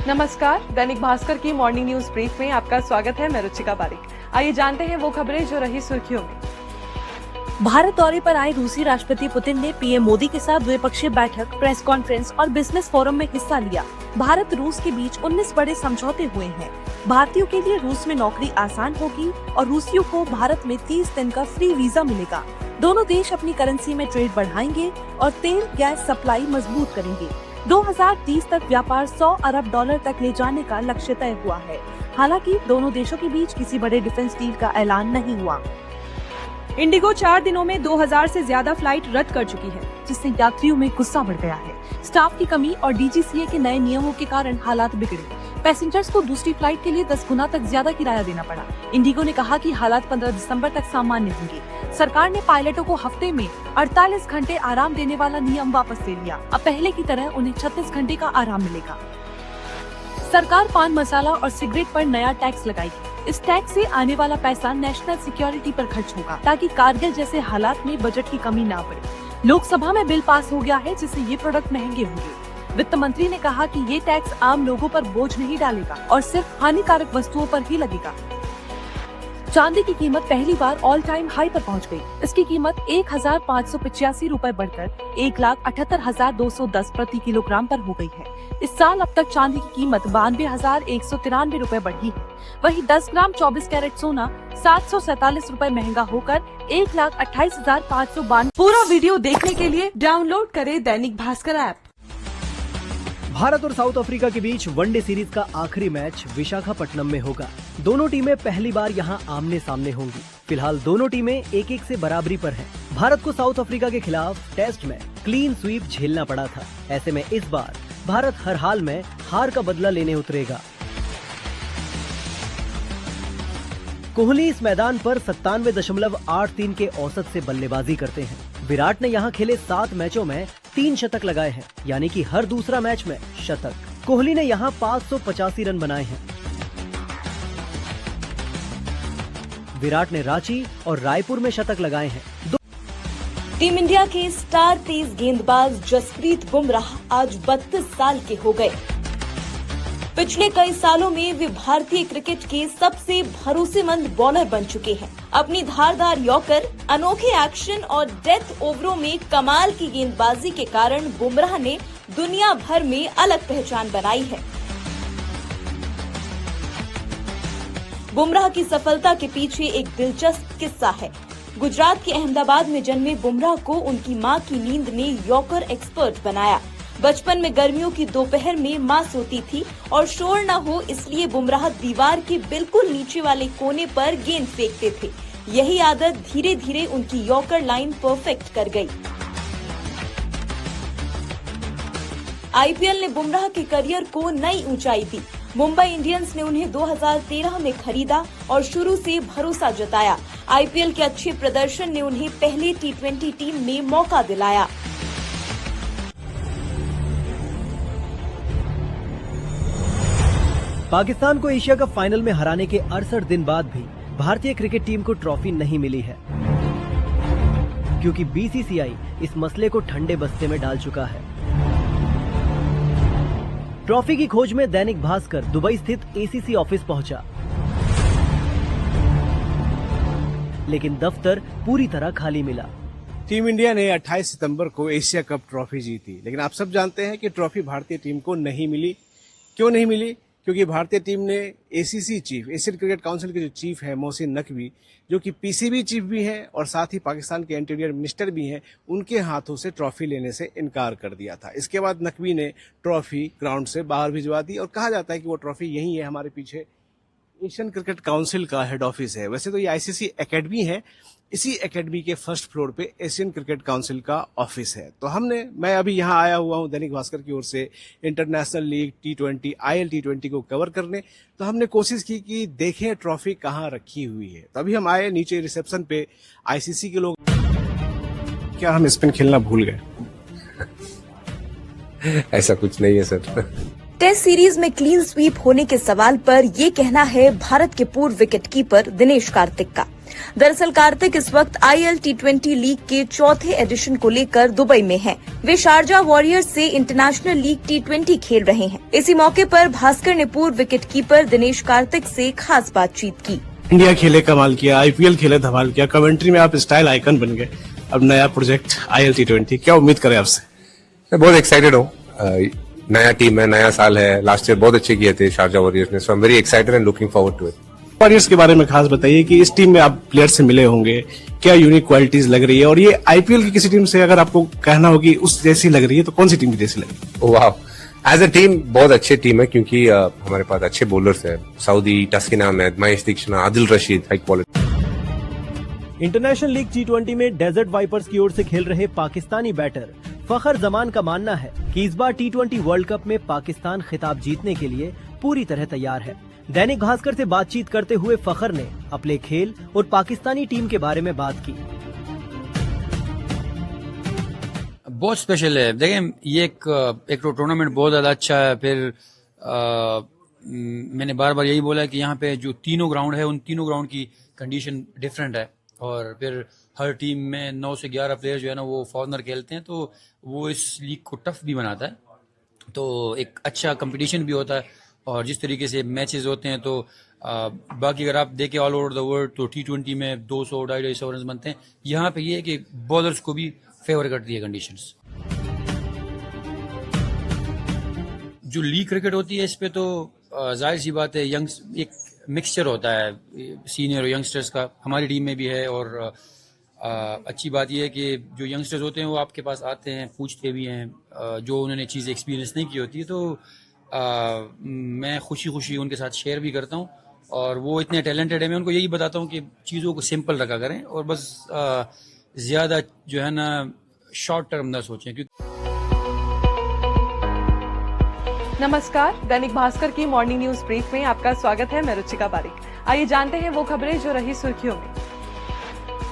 नमस्कार, दैनिक भास्कर की morning news brief में आपका स्वागत है। मैं रुचिका बारिक। आइए जानते हैं वो खबरें जो रही सुर्खियों में। भारत दौरे पर आए रूसी राष्ट्रपति पुतिन ने पीएम मोदी के साथ द्विपक्षीय बैठक, प्रेस कॉन्फ्रेंस और बिजनेस फोरम में हिस्सा लिया। भारत रूस के बीच 19 बड़े समझौते हुए हैं। भारतीयों के लिए रूस में नौकरी आसान होगी और रूसियों को भारत में 30 दिन का फ्री वीजा मिलेगा। दोनों देश अपनी करेंसी में ट्रेड बढ़ाएंगे और तेल गैस सप्लाई मजबूत करेंगे। 2030 तक व्यापार 100 अरब डॉलर तक ले जाने का लक्ष्य तय हुआ है। हालांकि दोनों देशों के बीच किसी बड़े डिफेंस डील का ऐलान नहीं हुआ। इंडिगो 4 दिनों में 2000 से ज्यादा फ्लाइट रद्द कर चुकी है, जिससे यात्रियों में गुस्सा बढ़ गया है। स्टाफ की कमी और डीजीसीए के नए नियमों के कारण हालात बिगड़े। पैसेंजर्स को दूसरी फ्लाइट के लिए 10 गुना तक ज्यादा किराया देना पड़ा। इंडिगो ने कहा कि हालात 15 दिसंबर तक सामान्य होंगे। सरकार ने पायलटों को हफ्ते में 48 घंटे आराम देने वाला नियम वापस ले लिया। अब पहले की तरह उन्हें 36 घंटे का आराम मिलेगा। सरकार पान मसाला और सिगरेट पर नया टैक्स लगाएगी। इस टैक्स से आने वाला पैसा नेशनल सिक्योरिटी पर खर्च होगा, ताकि कारगिल जैसे हालात में बजट की कमी ना पड़े। लोकसभा में बिल पास हो गया है, जिससे ये प्रोडक्ट महंगे होंगे। वित्त मंत्री ने कहा कि ये टैक्स आम लोगों पर बोझ नहीं डालेगा और सिर्फ हानिकारक वस्तुओं पर ही लगेगा। चांदी की कीमत पहली बार ऑल टाइम हाई पर पहुंच गई। इसकी कीमत 1585 रूपए बढ़कर 1,78,210 प्रति किलोग्राम पर हो गई है। इस साल अब तक चांदी की कीमत 92,193 रूपए बढ़ी है। वहीं 10 ग्राम 24 कैरेट सोना 747 रूपए महंगा होकर 1,28,592। पूरा वीडियो देखने के लिए डाउनलोड करें दैनिक भास्कर ऐप। भारत और साउथ अफ्रीका के बीच वनडे सीरीज का आखिरी मैच विशाखापट्टनम में होगा। दोनों टीमें पहली बार यहां आमने सामने होंगी। फिलहाल दोनों टीमें 1-1 से बराबरी पर हैं। भारत को साउथ अफ्रीका के खिलाफ टेस्ट में क्लीन स्वीप झेलना पड़ा था। ऐसे में इस बार भारत हर हाल में हार का बदला लेने उतरेगा। कोहली इस मैदान पर 97.83 के औसत से बल्लेबाजी करते हैं। विराट ने यहां खेले 7 मैचों में 3 शतक लगाए हैं, यानी कि हर दूसरा मैच में शतक। कोहली ने यहां 585 रन बनाए हैं। विराट ने रांची और रायपुर में शतक लगाए हैं। टीम इंडिया के स्टार तेज गेंदबाज जसप्रीत बुमराह आज 32 साल के हो गए। पिछले कई सालों में वे भारतीय क्रिकेट के सबसे भरोसेमंद बॉलर बन चुके हैं। अपनी धारदार यॉर्कर, अनोखे एक्शन और डेथ ओवरों में कमाल की गेंदबाजी के कारण बुमराह ने दुनिया भर में अलग पहचान बनाई है। बुमराह की सफलता के पीछे एक दिलचस्प किस्सा है। गुजरात के अहमदाबाद में जन्मे बुमराह को उनकी मां की नींद ने यॉर्कर एक्सपर्ट बनाया। बचपन में गर्मियों की दोपहर में मां सोती थी और शोर न हो इसलिए बुमराह दीवार के बिल्कुल नीचे वाले कोने पर गेंद फेंकते थे। यही आदत धीरे धीरे उनकी यॉर्कर लाइन परफेक्ट कर गई। आईपीएल ने बुमराह के करियर को नई ऊंचाई दी। मुंबई इंडियंस ने उन्हें 2013 में खरीदा और शुरू से भरोसा जताया। आईपीएल के अच्छे प्रदर्शन ने उन्हें पहले T20 टीम में मौका दिलाया। पाकिस्तान को एशिया कप फाइनल में हराने के 68 दिन बाद भी भारतीय क्रिकेट टीम को ट्रॉफी नहीं मिली है, क्योंकि बीसीसीआई इस मसले को ठंडे बस्ते में डाल चुका है। ट्रॉफी की खोज में दैनिक भास्कर दुबई स्थित एसीसी ऑफिस पहुंचा, लेकिन दफ्तर पूरी तरह खाली मिला। टीम इंडिया ने 28 सितंबर को एशिया कप ट्रॉफी जीती, लेकिन आप सब जानते हैं कि ट्रॉफी भारतीय टीम को नहीं मिली। क्यों नहीं मिली? क्योंकि भारतीय टीम ने ACC chief, Asian cricket council के जो चीफ है मोहसिन नकवी, जो कि पीसीबी चीफ भी हैं और साथ ही पाकिस्तान के इंटीरियर मिनिस्टर भी हैं, उनके हाथों से ट्रॉफी लेने से इनकार कर दिया था। इसके बाद नकवी ने ट्रॉफी ग्राउंड से बाहर भिजवा दी और कहा जाता है कि वो ट्रॉफी यही है, हमारे पीछे एशियन क्रिकेट काउंसिल का हेड ऑफिस है। वैसे तो ये आईसीसी एकेडमी है, इसी एकेडमी के फर्स्ट फ्लोर पे एशियन क्रिकेट काउंसिल का ऑफिस है। तो मैं अभी यहाँ आया हुआ हूँ दैनिक भास्कर की ओर से international league T20 IL T20 को कवर करने। तो हमने कोशिश की कि देखें ट्रॉफी कहाँ रखी हुई है। तो अभी हम आए नीचे रिसेप्शन पे, आईसीसी के लोग। क्या हम स्पिन खेलना भूल गए? ऐसा कुछ नहीं है सर। टेस्ट सीरीज में क्लीन स्वीप होने के सवाल पर ये कहना है भारत के पूर्व विकेटकीपर दिनेश कार्तिक का। दरअसल कार्तिक इस वक्त IL T20 लीग के चौथे एडिशन को लेकर दुबई में हैं। वे शारजा वॉरियर्स से इंटरनेशनल लीग T20 खेल रहे हैं। इसी मौके पर भास्कर ने पूर्व विकेटकीपर दिनेश कार्तिक से खास बातचीत की। इंडिया खेले कमाल किया, IPL खेले धमाल किया, कमेंट्री में आप स्टाइल आइकन बन गए। अब नया प्रोजेक्ट IL T20, क्या उम्मीद करें आपसे? मैं बहुत एक्साइटेड हूँ। नया टीम है, नया साल है। लास्ट ईयर बहुत अच्छे किए थे शारजा वॉरियर्स ने, so I am very excited and looking forward to it. Warriors के बारे में खास बताइए कि इस टीम में आप प्लेयर से मिले होंगे, क्या यूनिक क्वालिटीज लग रही है, और ये IPL की किसी टीम से अगर आपको कहना हो कि उस जैसी लग रही है तो कौन सी टीम की जैसी लग रही है? वाह, एज अ टीम बहुत अच्छी टीम है क्योंकि हमारे पास अच्छे बॉलर्स हैं। Southee, Taskin Ahmed, Mahesh Dikshit, Adil Rashid, high quality. International league T20 में डेजर्ट वाइपर्स की ओर से खेल रहे पाकिस्तानी बैटर फखर जमान का मानना है कि इस बार T20 वर्ल्ड कप में पाकिस्तान खिताब जीतने के लिए पूरी तरह तैयार है। दैनिक भास्कर से बातचीत करते हुए फखर ने अपने खेल और पाकिस्तानी टीम के बारे में बात की। बहुत स्पेशल है। देखें, ये एक तो टूर्नामेंट बहुत ज्यादा अच्छा है। फिर मैंने बार बार यही बोला है कि यहाँ पे जो तीनों ग्राउंड है उन तीनों ग्राउंड की कंडीशन डिफरेंट है, और फिर हर टीम में 9 से 11 प्लेयर जो है ना वो फॉरनर खेलते हैं, तो वो इस लीग को टफ भी बनाता है। तो एक अच्छा कंपटीशन भी होता है, और जिस तरीके से मैचेस होते हैं तो बाकी अगर आप देखें ऑल ओवर द वर्ल्ड तो T20 में 200-250 रन बनते हैं। यहाँ पे ये है कि बॉलर्स को भी फेवर करती है कंडीशंस। जो लीग क्रिकेट होती है इस पे तो जाहिर सी बात है एक मिक्सचर होता है सीनियर और यंगस्टर्स का। हमारी टीम में भी है, और अच्छी बात यह है कि जो यंगस्टर्स होते हैं वो आपके पास आते हैं, पूछते भी हैं जो उन्होंने चीज़ें एक्सपीरियंस नहीं की होती है, तो मैं खुशी खुशी उनके साथ शेयर भी करता हूँ। और वो इतने टैलेंटेड है, मैं उनको यही बताता हूँ कि चीज़ों को सिंपल रखा करें और बस ज़्यादा जो है ना शॉर्ट टर्म ना सोचें। क्योंकि नमस्कार, दैनिक भास्कर की मॉर्निंग न्यूज ब्रीफ में आपका स्वागत है। मैं रुचिका पारिक। आइए जानते हैं वो खबरें जो रही सुर्खियों में।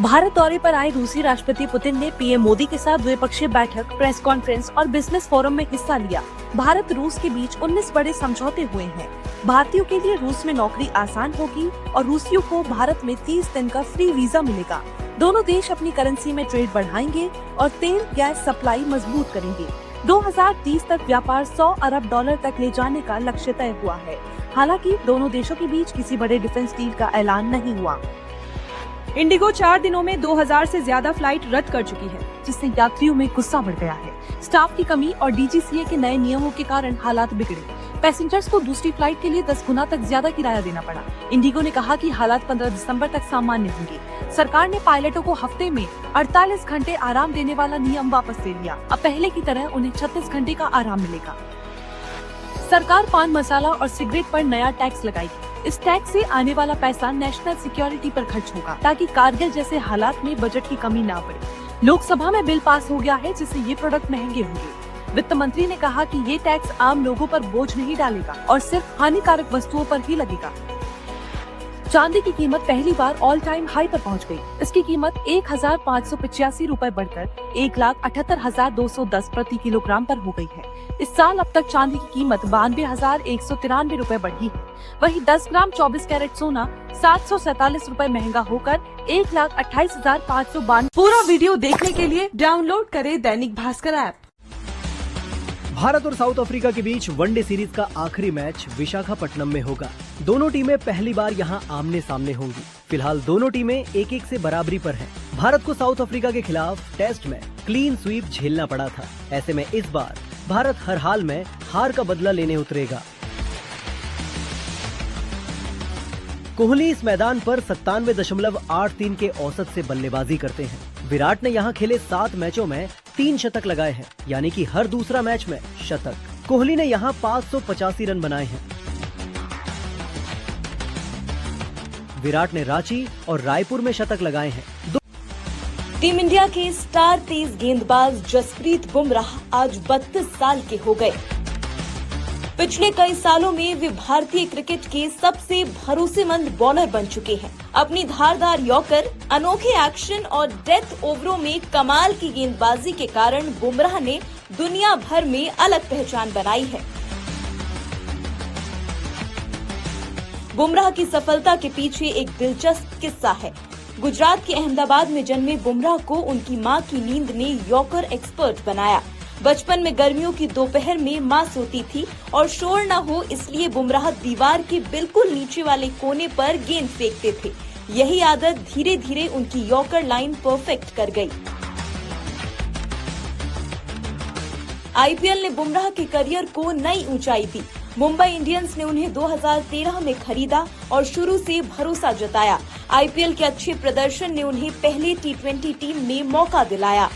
भारत दौरे पर आए रूसी राष्ट्रपति पुतिन ने पीएम मोदी के साथ द्विपक्षीय बैठक, प्रेस कॉन्फ्रेंस और बिजनेस फोरम में हिस्सा लिया। भारत रूस के बीच 19 बड़े समझौते हुए हैं। भारतीयों के लिए रूस में नौकरी आसान होगी और रूसियों को भारत में 30 दिन का फ्री वीजा मिलेगा। दोनों देश अपनी करेंसी में ट्रेड बढ़ाएंगे और तेल गैस सप्लाई मजबूत करेंगे। 2030 तक व्यापार $100 अरब तक ले जाने का लक्ष्य तय हुआ है। हालांकि दोनों देशों के बीच किसी बड़े डिफेंस डील का ऐलान नहीं हुआ। इंडिगो 4 दिनों में 2000 से ज्यादा फ्लाइट रद्द कर चुकी है, जिससे यात्रियों में गुस्सा बढ़ गया है। स्टाफ की कमी और DGCA के नए नियमों के कारण हालात बिगड़े। पैसेंजर्स को दूसरी फ्लाइट के लिए 10 गुना तक ज्यादा किराया देना पड़ा। इंडिगो ने कहा कि हालात 15 दिसंबर तक सामान्य होंगे। सरकार ने पायलटों को हफ्ते में 48 घंटे आराम देने वाला नियम वापस ले लिया। अब पहले की तरह उन्हें 36 घंटे का आराम मिलेगा। सरकार पान मसाला और सिगरेट पर नया टैक्स लगाएगी। इस टैक्स से आने वाला पैसा नेशनल सिक्योरिटी पर खर्च होगा, ताकि कारगिल जैसे हालात में बजट की कमी ना पड़े। लोकसभा में बिल पास हो गया है, जिससे ये प्रोडक्ट महंगे होंगे। वित्त मंत्री ने कहा कि ये टैक्स आम लोगों पर बोझ नहीं डालेगा और सिर्फ हानिकारक वस्तुओं पर ही लगेगा। चांदी की कीमत पहली बार ऑल टाइम हाई पर पहुंच गई। इसकी कीमत 1585 रूपए बढ़कर 1,78,210 प्रति किलोग्राम पर हो गई है। इस साल अब तक चांदी की कीमत 92,193 रूपए बढ़ी है। वहीं 10 ग्राम 24 कैरेट सोना 747 रूपए महंगा होकर 1,28,592। पूरा वीडियो देखने के लिए डाउनलोड करें दैनिक भास्कर ऐप। भारत और साउथ अफ्रीका के बीच वनडे सीरीज का आखिरी मैच विशाखापट्टनम में होगा। दोनों टीमें पहली बार यहां आमने सामने होंगी। फिलहाल दोनों टीमें 1-1 से बराबरी पर हैं। भारत को साउथ अफ्रीका के खिलाफ टेस्ट में क्लीन स्वीप झेलना पड़ा था। ऐसे में इस बार भारत हर हाल में हार का बदला लेने उतरेगा। कोहली इस मैदान पर 97.83 के औसत से बल्लेबाजी करते हैं। विराट ने यहां खेले 7 मैचों में 3 शतक लगाए हैं, यानी कि हर दूसरा मैच में शतक। कोहली ने यहां 585 रन बनाए हैं। विराट ने रांची और रायपुर में शतक लगाए हैं। टीम इंडिया के स्टार तेज गेंदबाज जसप्रीत बुमराह आज 32 साल के हो गए। पिछले कई सालों में वे भारतीय क्रिकेट के सबसे भरोसेमंद बॉलर बन चुके हैं। अपनी धारदार यॉर्कर, अनोखे एक्शन और डेथ ओवरों में कमाल की गेंदबाजी के कारण बुमराह ने दुनिया भर में अलग पहचान बनाई है। बुमराह की सफलता के पीछे एक दिलचस्प किस्सा है। गुजरात के अहमदाबाद में जन्मे बुमराह को उनकी मां की नींद ने यॉर्कर एक्सपर्ट बनाया। बचपन में गर्मियों की दोपहर में मां सोती थी और शोर न हो इसलिए बुमराह दीवार के बिल्कुल नीचे वाले कोने पर गेंद फेंकते थे। यही आदत धीरे धीरे उनकी यॉर्कर लाइन परफेक्ट कर गई। आईपीएल ने बुमराह के करियर को नई ऊंचाई दी। मुंबई इंडियंस ने उन्हें 2013 में खरीदा और शुरू से भरोसा जताया। आईपीएल के अच्छे प्रदर्शन ने उन्हें पहले टी20 टीम में मौका दिलाया।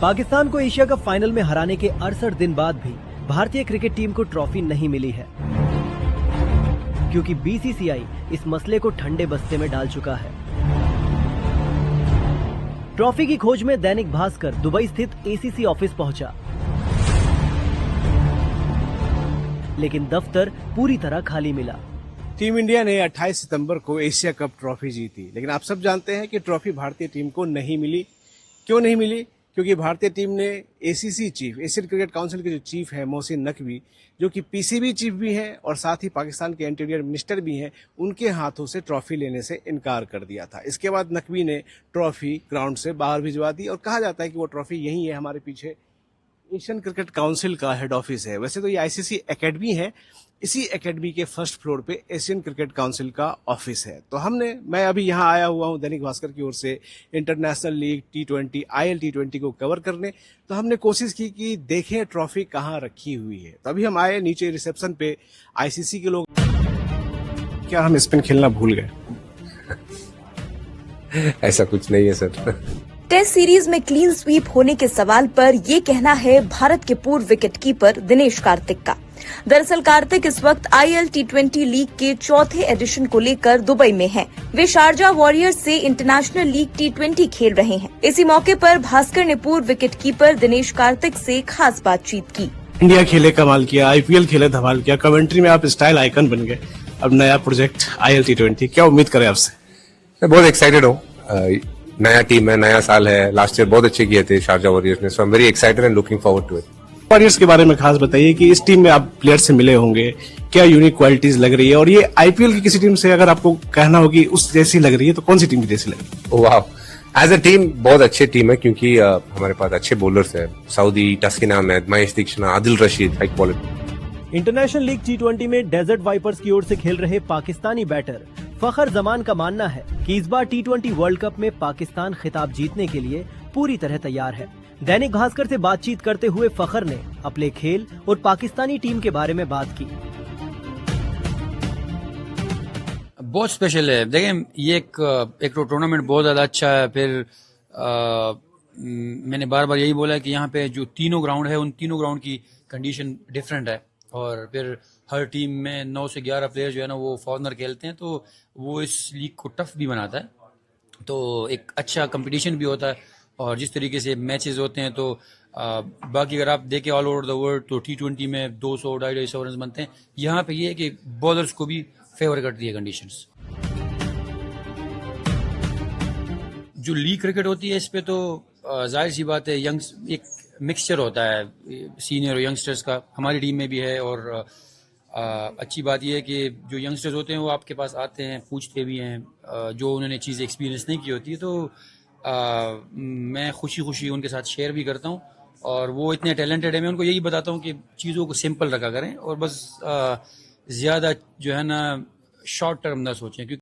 पाकिस्तान को एशिया कप फाइनल में हराने के 68 दिन बाद भी भारतीय क्रिकेट टीम को ट्रॉफी नहीं मिली है, क्योंकि बीसीसीआई इस मसले को ठंडे बस्ते में डाल चुका है। ट्रॉफी की खोज में दैनिक भास्कर दुबई स्थित एसीसी ऑफिस पहुंचा, लेकिन दफ्तर पूरी तरह खाली मिला। टीम इंडिया ने 28 सितंबर को एशिया कप ट्रॉफी जीती, लेकिन आप सब जानते हैं कि ट्रॉफी भारतीय टीम को नहीं मिली। क्यों नहीं मिली? क्योंकि भारतीय टीम ने ACC chief, Asian cricket council के जो चीफ है मोहसिन नकवी, जो कि पीसीबी चीफ भी हैं और साथ ही पाकिस्तान के इंटीरियर मिनिस्टर भी हैं, उनके हाथों से ट्रॉफी लेने से इनकार कर दिया था। इसके बाद नकवी ने ट्रॉफी ग्राउंड से बाहर भिजवा दी और कहा जाता है कि वो ट्रॉफी यही है, हमारे पीछे एशियन क्रिकेट काउंसिल का हेड ऑफिस है। वैसे तो ये आईसीसी एकेडमी है, इसी एकेडमी के फर्स्ट फ्लोर पे एशियन क्रिकेट काउंसिल का ऑफिस है। तो मैं अभी यहाँ आया हुआ हूँ दैनिक भास्कर की ओर से international league T20 IL T20 को कवर करने। तो हमने कोशिश की कि देखें ट्रॉफी कहाँ रखी हुई है। तभी हम आए नीचे रिसेप्शन पे, आईसीसी के लोग। क्या हम स्पिन खेलना भूल गए? ऐसा कुछ नहीं है सर। टेस्ट सीरीज में क्लीन स्वीप होने के सवाल पर ये कहना है भारत के पूर्व विकेटकीपर दिनेश कार्तिक का। दरअसल कार्तिक इस वक्त IL T20 लीग के चौथे एडिशन को लेकर दुबई में हैं। वे शारजा वॉरियर्स से इंटरनेशनल लीग T20 खेल रहे हैं। इसी मौके पर भास्कर ने पूर्व विकेटकीपर दिनेश कार्तिक से खास बातचीत की। इंडिया खेले कमाल किया, IPL खेले धमाल किया, कमेंट्री में आप स्टाइल आइकन बन गए। अब नया प्रोजेक्ट IL T20, क्या उम्मीद करें आपसे? मैं बहुत एक्साइटेड हूँ। नया टीम है, नया साल है। लास्ट ईयर बहुत अच्छे किए थे शारजा वॉरियर्स ने, so I am very excited and looking forward to it. Warriors के बारे में खास बताइए कि इस टीम में आप प्लेयर से मिले होंगे, क्या यूनिक क्वालिटीज लग रही है, और ये आईपीएल की किसी टीम से अगर आपको कहना हो कि उस जैसी लग रही है तो कौन सी टीम की जैसी लग रही है? वाह, एज अ टीम बहुत अच्छी टीम है, क्योंकि हमारे पास अच्छे बॉलर्स हैं। Southee, Taskin Ahmed, Mahesh Dikshit, Adil Rashid, high quality. International league T20 में डेजर्ट वाइपर्स की ओर से खेल रहे पाकिस्तानी बैटर फखर जमान का मानना है कि इस बार T20 वर्ल्ड कप में पाकिस्तान खिताब जीतने के लिए पूरी तरह तैयार है। दैनिक भास्कर से बातचीत करते हुए फखर ने अपने खेल और पाकिस्तानी टीम के बारे में बात की। बहुत स्पेशल है। देखें, ये एक तो टूर्नामेंट बहुत ज़्यादा अच्छा है। फिर मैंने बार बार यही बोला कि यहाँ पे जो तीनों ग्राउंड है, उन तीनों ग्राउंड की कंडीशन डिफरेंट है। और फिर हर टीम में 9 से 11 प्लेयर जो है ना वो फॉरनर खेलते हैं, तो वो इस लीग को टफ भी बनाता है। तो एक अच्छा कंपटीशन भी होता है, और जिस तरीके से मैचेस होते हैं तो बाकी अगर आप देखें ऑल ओवर द वर्ल्ड तो T20 में 200-250 रन बनते हैं। यहाँ पे ये है कि बॉलर्स को भी फेवर करती है कंडीशंस। जो लीग क्रिकेट होती है इस पे तो जाहिर सी बात है, एक मिक्सचर होता है सीनियर और यंगस्टर्स का। हमारी टीम में भी है, और अच्छी बात यह है कि जो यंगस्टर्स होते हैं वो आपके पास आते हैं, पूछते भी हैं जो उन्होंने चीज़ें एक्सपीरियंस नहीं की होती है। तो मैं खुशी खुशी उनके साथ शेयर भी करता हूँ, और वो इतने टैलेंटेड है, मैं उनको यही बताता हूँ कि चीज़ों को सिंपल रखा करें और बस ज़्यादा जो है ना शॉर्ट टर्म ना सोचें।